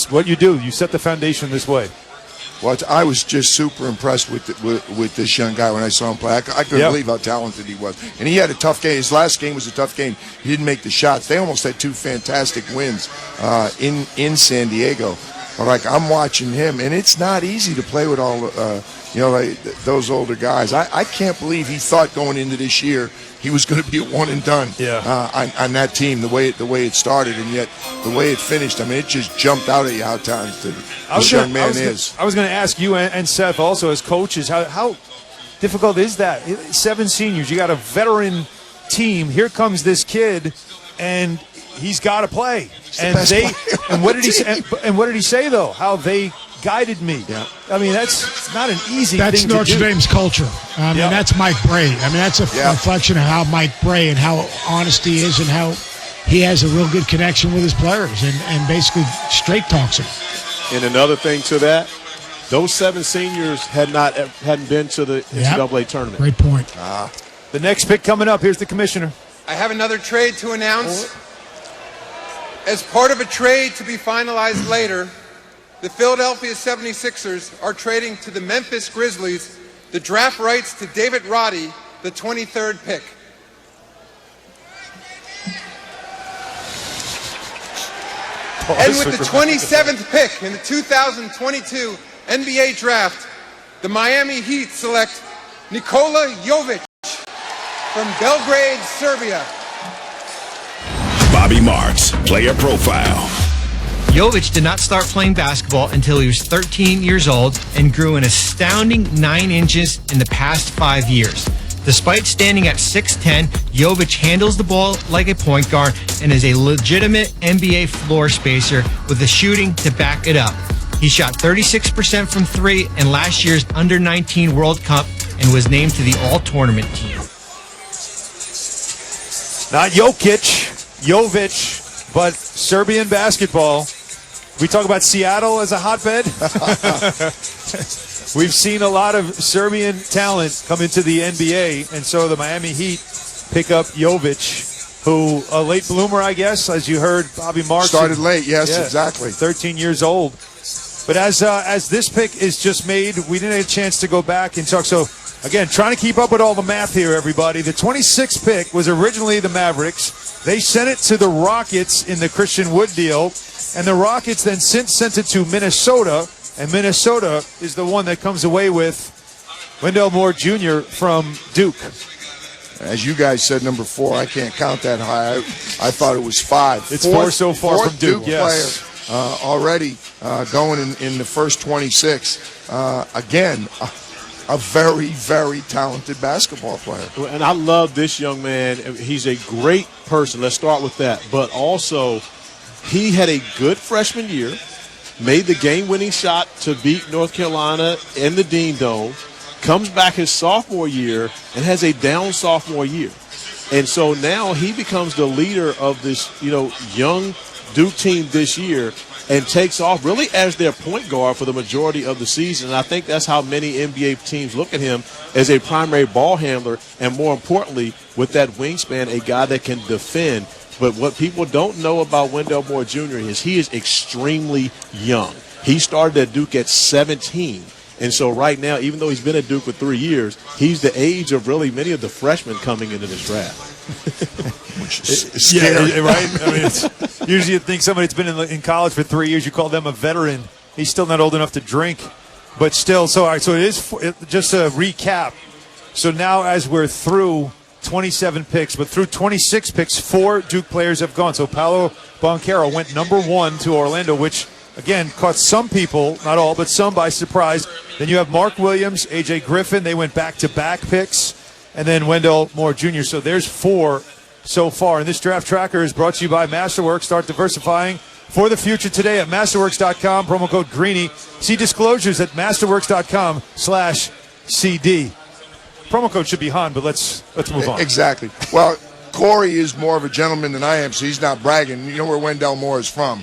It's what you do. You set the foundation this way. Well, I was just super impressed with this young guy when I saw him play. I couldn't believe how talented he was. And he had a tough game. His last game was a tough game. He didn't make the shots. They almost had two fantastic wins in San Diego. But, I'm watching him, and it's not easy to play with all those older guys. I can't believe he thought going into this year he was going to be a one and done on that team, the way it started, and yet the way it finished. It just jumped out at you how talented this young man is. I was going to ask you and Seth also as coaches, how difficult is that? 7 seniors, you got a veteran team. Here comes this kid, and he's got to play. And what did he say? And what did he say though? How they guided me. Yeah. That's not an easy thing to do. That's Notre Dame's culture. That's Mike Bray. That's a reflection of how Mike Bray and how honest he is and how he has a real good connection with his players and basically straight talks them. And another thing to that, those 7 seniors hadn't been to the NCAA tournament. Great point. The next pick coming up, here's the commissioner. I have another trade to announce. As part of a trade to be finalized later, the Philadelphia 76ers are trading to the Memphis Grizzlies the draft rights to David Roddy, the 23rd pick. And with the 27th pick in the 2022 NBA Draft, the Miami Heat select Nikola Jovic from Belgrade, Serbia. Bobby Marks, player profile. Jovic did not start playing basketball until he was 13 years old and grew an astounding 9 inches in the past 5 years. Despite standing at 6'10", Jovic handles the ball like a point guard and is a legitimate NBA floor spacer with the shooting to back it up. He shot 36% from 3 in last year's Under-19 World Cup and was named to the All-Tournament team. Not Jovic, but Serbian basketball. We talk about Seattle as a hotbed. We've seen a lot of Serbian talent come into the NBA, and so the Miami Heat pick up Jovic, who a late bloomer, I guess, as you heard Bobby Marks. Started late, yes, exactly. 13 years old. But as this pick is just made, we didn't have a chance to go back and talk. So, again, trying to keep up with all the math here, everybody. The 26th pick was originally the Mavericks. They sent it to the Rockets in the Christian Wood deal. And the Rockets then since sent it to Minnesota, and Minnesota is the one that comes away with Wendell Moore Jr. from Duke. As you guys said, number 4. I can't count that high. I thought it was 5. It's 4 so far from Duke. Yes. Player already going in the first 26. Again, a very, very talented basketball player. And I love this young man. He's a great person. Let's start with that. But also, he had a good freshman year, made the game-winning shot to beat North Carolina in the Dean Dome, comes back his sophomore year, and has a down sophomore year. And so now he becomes the leader of this, young Duke team this year and takes off really as their point guard for the majority of the season. And I think that's how many NBA teams look at him, as a primary ball handler, and more importantly, with that wingspan, a guy that can defend. But what people don't know about Wendell Moore Jr. is he is extremely young. He started at Duke at 17. And so right now, even though he's been at Duke for 3 years, he's the age of really many of the freshmen coming into this draft. Which is scary. Yeah, right? It's, usually you think somebody that's been in college for 3 years, you call them a veteran. He's still not old enough to drink. But still, so it is, just a recap. So now as we're through 27 picks, but through 26 picks, 4 Duke players have gone. So Paolo Banchero went number 1 to Orlando, which, again, caught some people, not all, but some by surprise. Then you have Mark Williams, A.J. Griffin. They went back-to-back picks. And then Wendell Moore Jr. So there's 4 so far. And this draft tracker is brought to you by Masterworks. Start diversifying for the future today at Masterworks.com. Promo code Greeny. See disclosures at Masterworks.com/CD. Promo code should be Han, but let's move on. Exactly. Well, Corey is more of a gentleman than I am, so he's not bragging. You know where Wendell Moore is from.